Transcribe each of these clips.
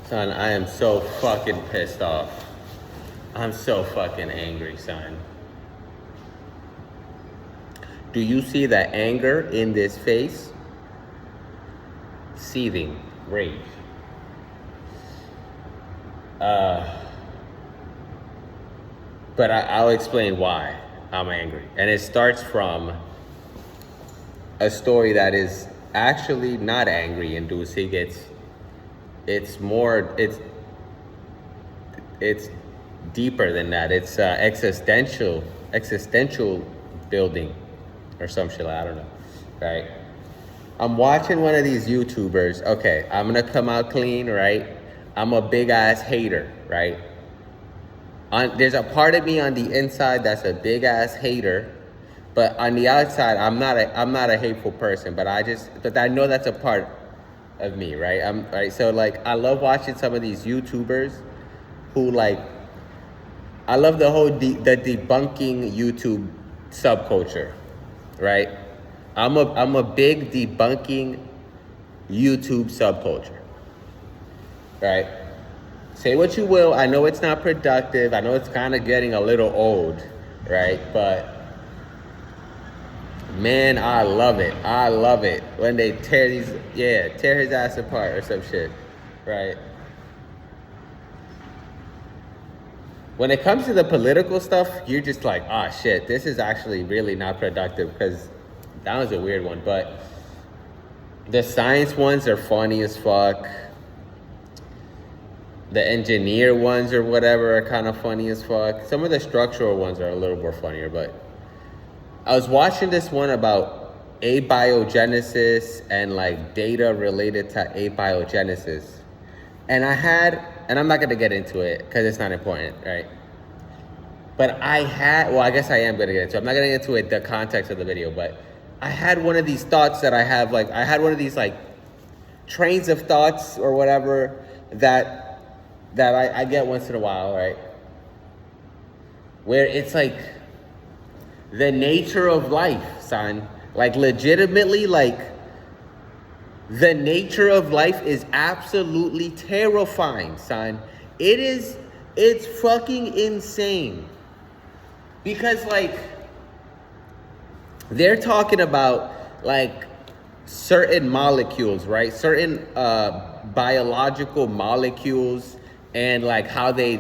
Son, I am so fucking pissed off. I'm so fucking angry, son. Do you see the anger in this face? Seething, rage. But I'll explain why I'm angry. And it starts from a story that is actually not angry inducing. It's more, it's deeper than that. It's existential building or some shit. I don't know, right? I'm watching one of these YouTubers. Okay, I'm gonna come out clean, right? I'm a big ass hater, right? There's a part of me on the inside that's a big ass hater, but on the outside, I'm not a hateful person. But I know that's a part of me, right? Right. So like, I love watching some of these YouTubers who like. I love the whole the debunking YouTube subculture, right? I'm a big debunking YouTube subculture, right? Say what you will. I know it's not productive. I know it's kind of getting a little old, right? But man, I love it. I love it when they tear his ass apart or some shit, right? When it comes to the political stuff, you're just like, ah, shit, this is actually really not productive, because that was a weird one. But the science ones are funny as fuck. The engineer ones or whatever are kind of funny as fuck. Some of the structural ones are a little more funnier, but I was watching this one about abiogenesis and like data related to abiogenesis. And I'm not gonna get into it because it's not important, right? But I guess I am gonna get into it. I'm not gonna get into it, the context of the video, but I had one of these thoughts that I had one of these like trains of thoughts or whatever that I get once in a while, right? Where it's like the nature of life, son. Like legitimately, like the nature of life is absolutely terrifying, son. It's fucking insane. Because like they're talking about like certain molecules, right? Certain biological molecules, and like how they,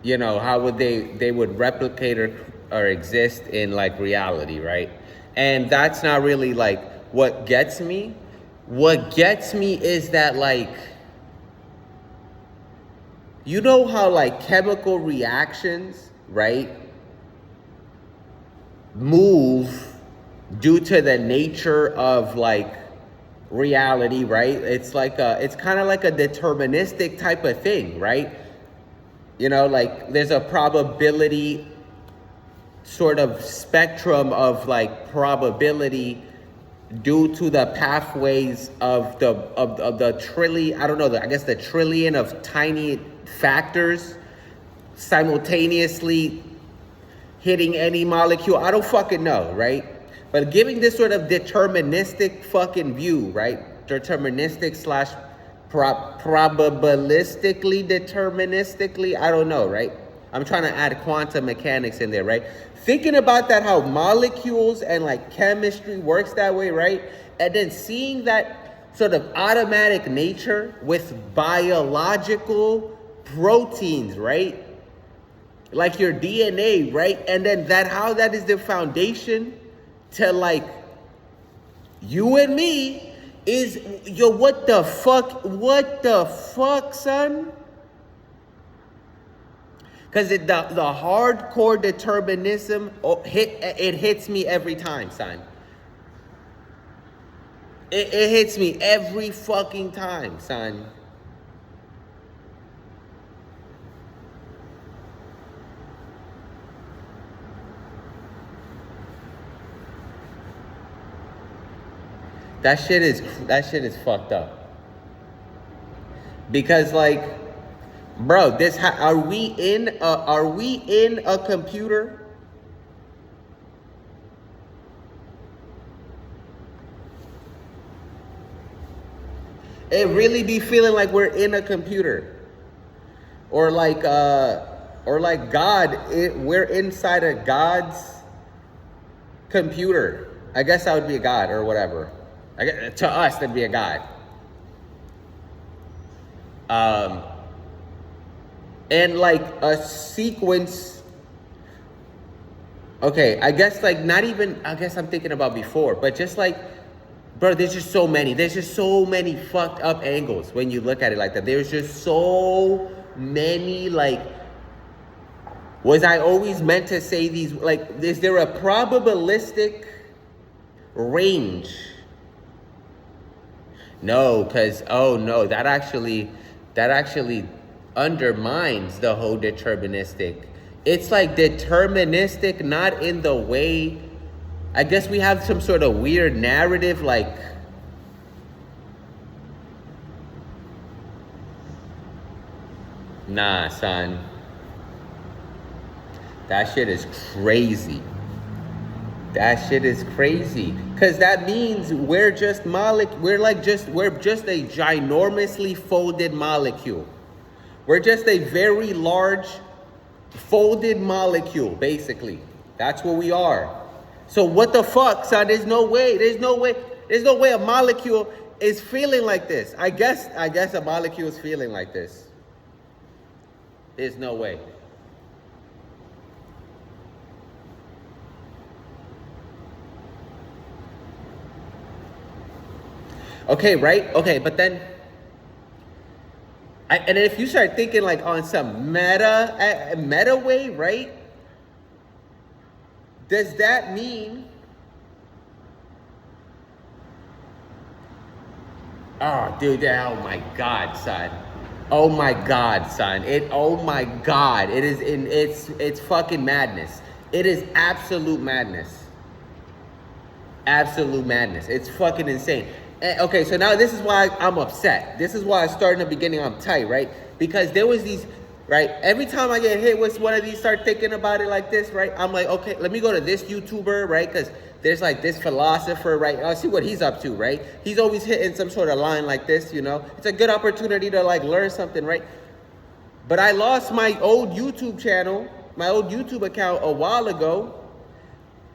how would they would replicate or exist in like reality, right? And that's not really like what gets me. What gets me is that like, you know how like chemical reactions, right, move due to the nature of like reality, right? It's kind of like a deterministic type of thing, right? Like there's a probability sort of spectrum of like probability due to the pathways of the trillion, I don't know, I guess the trillion of tiny factors simultaneously hitting any molecule. I don't fucking know, right? But giving this sort of deterministic fucking view, right? Deterministic slash probabilistically deterministically, I don't know, right? I'm trying to add quantum mechanics in there, right? Thinking about that, how molecules and like chemistry works that way, right? And then seeing that sort of automatic nature with biological proteins, right? Like your DNA, right? And then how that is the foundation to like you and me is, what the fuck, son? Because the hardcore determinism, it hits me every time, son. It hits me every fucking time, son. That shit is fucked up. Because like, bro, are we in a computer? It really be feeling like we're in a computer. Or like God, we're inside of God's computer. I guess that would be a God or whatever. I guess, to us, that'd be a God. And like a sequence. Okay, I guess like not even, I guess I'm thinking about before, but just like, bro, there's just so many fucked up angles when you look at it like that. There's just so many, like, was I always meant to say these, like, is there a probabilistic range? No, because, oh no, that actually undermines the whole deterministic. It's like deterministic, not in the way, I guess we have some sort of weird narrative, like, nah, son. That shit is crazy. That shit is crazy. Cause that means we're just we're just a ginormously folded molecule. We're just a very large folded molecule, basically. That's what we are. So what the fuck, son? There's no way a molecule is feeling like this. I guess a molecule is feeling like this. There's no way. Okay, right? Okay, but then, and if you start thinking like on some meta way, right? Does that mean, oh, dude, oh my God, son. Oh my God, son. Oh my God. It's fucking madness. It is absolute madness. Absolute madness. It's fucking insane. Okay, so now this is why I'm upset. This is why I started in the beginning, I'm tight, right? Because there was these, right? Every time I get hit with one of these, start thinking about it like this, right? I'm like, okay, let me go to this YouTuber, right? Because there's like this philosopher, right? I'll see what he's up to, right? He's always hitting some sort of line like this, you know? It's a good opportunity to like learn something, right? But I lost my old YouTube channel, my old YouTube account a while ago.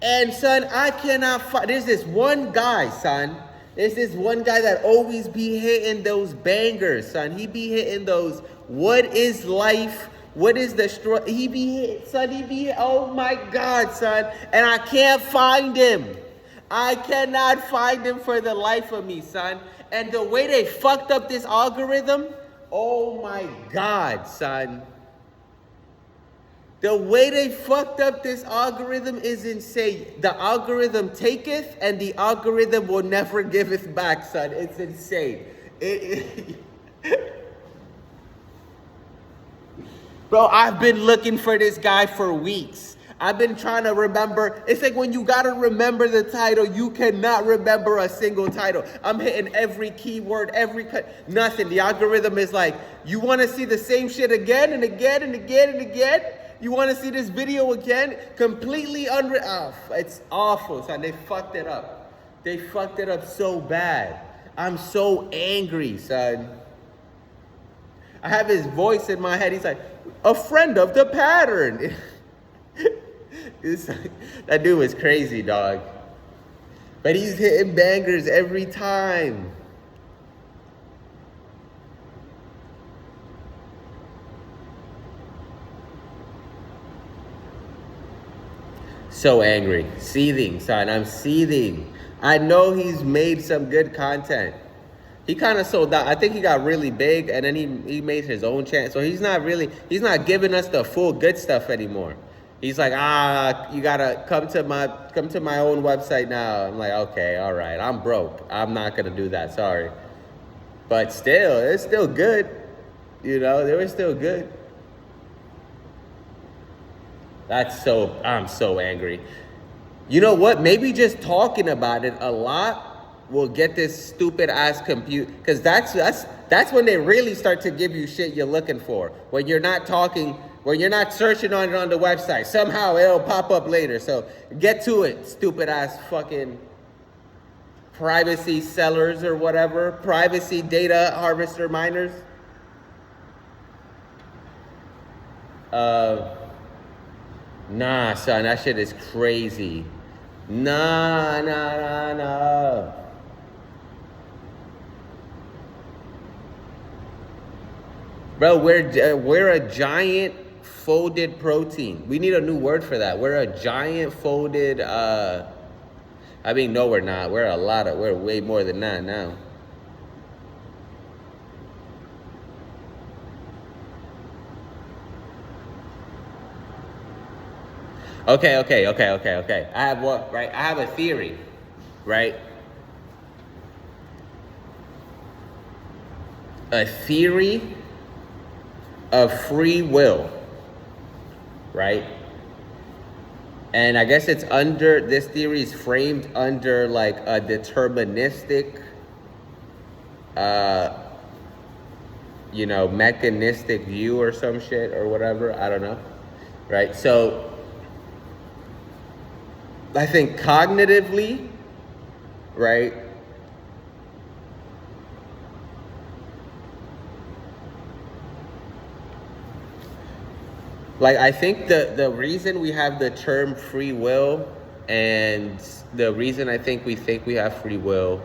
And son, I cannot find, there's this one guy, son. There's this one guy that always be hitting those bangers, son. He be hitting those, what is life? What is the struggle? He be hit, son. Oh my God, son. And I can't find him. I cannot find him for the life of me, son. And the way they fucked up this algorithm, oh my God, son. The way they fucked up this algorithm is insane. The algorithm taketh and the algorithm will never giveth back, son. It's insane. Bro, I've been looking for this guy for weeks. I've been trying to remember. It's like when you gotta remember the title, you cannot remember a single title. I'm hitting every keyword, nothing. The algorithm is like, you wanna see the same shit again and again and again and again? You want to see this video again? Completely it's awful, son. They fucked it up. They fucked it up so bad. I'm so angry, son. I have his voice in my head. He's like, a friend of the pattern. That dude was crazy, dog. But he's hitting bangers every time. So angry, seething, son. I'm seething. I know he's made some good content. He kind of sold out. I think he got really big, and then he made his own channel. So he's not giving us the full good stuff anymore. He's like, you gotta come to my own website now. I'm like, okay, all right. I'm broke. I'm not gonna do that. Sorry, but still, it's still good. You know, they were still good. I'm so angry. You know what? Maybe just talking about it a lot will get this stupid ass compute. Because that's when they really start to give you shit you're looking for. When you're not talking, when you're not searching on it on the website. Somehow it'll pop up later. So get to it, stupid ass fucking. privacy sellers or whatever, privacy data harvester miners. Nah, son, that shit is crazy. Nah. Bro, we're a giant folded protein. We need a new word for that. We're a giant folded. I mean, no, we're not. We're way more than that now. Okay. I have what, right? I have a theory, right? A theory of free will, right? And I guess this theory is framed under like a deterministic, mechanistic view or some shit or whatever. I don't know, right? So I think cognitively, right? Like, I think the reason we have the term free will, and the reason I think we have free will,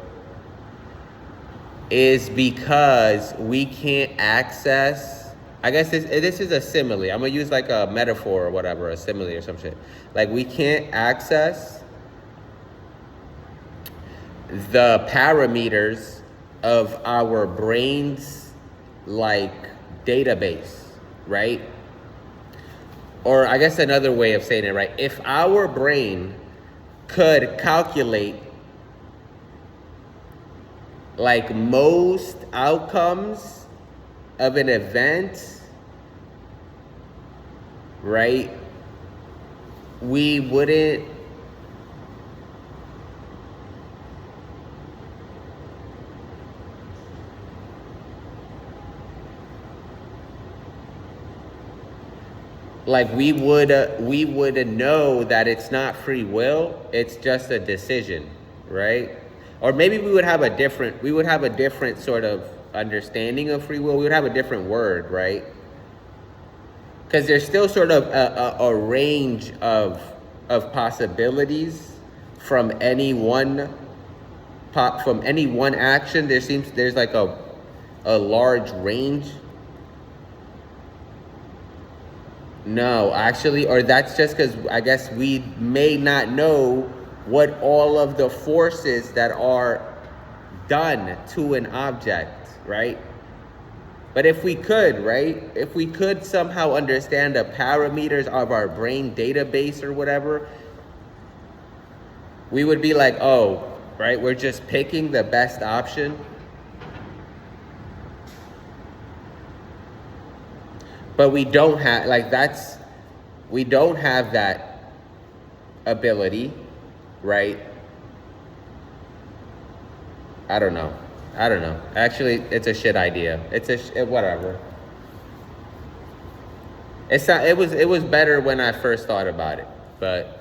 is because we can't access, I guess this is a simile. I'm gonna use like a metaphor or whatever, a simile or some shit. Like, we can't access the parameters of our brain's like database, right? Or I guess another way of saying it, right? If our brain could calculate like most outcomes of an event, right? We wouldn't like we would know that it's not free will, it's just a decision, right? Or maybe we would have a different sort of understanding of free will. We would have a different word, right? Because there's still sort of a range of possibilities from any one action. There's like a large range. No, actually, or that's just because I guess we may not know what all of the forces that are done to an object, right? But if we could, right? If we could somehow understand the parameters of our brain database or whatever, we would be like, oh, right, we're just picking the best option. But we don't have, we don't have that ability, right? I don't know. Actually, it's a shit idea. Whatever. It's not, it was better when I first thought about it, but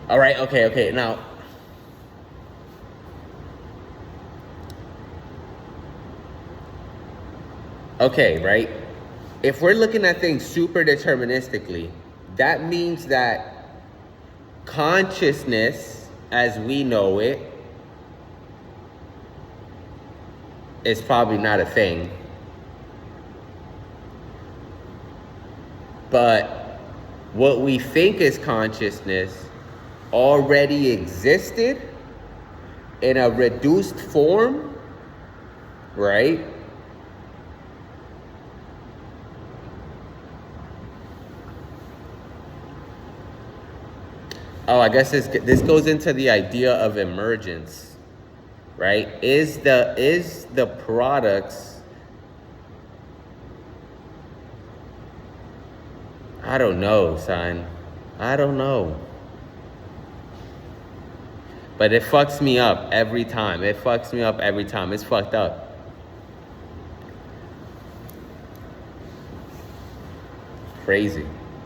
all right, okay. Now, okay, right? If we're looking at things super deterministically, that means that consciousness, as we know it, is probably not a thing. But what we think is consciousness already existed in a reduced form, right? Oh, I guess this goes into the idea of emergence, right? Is the products, I don't know, son. I don't know. But it fucks me up every time. It's fucked up. crazy.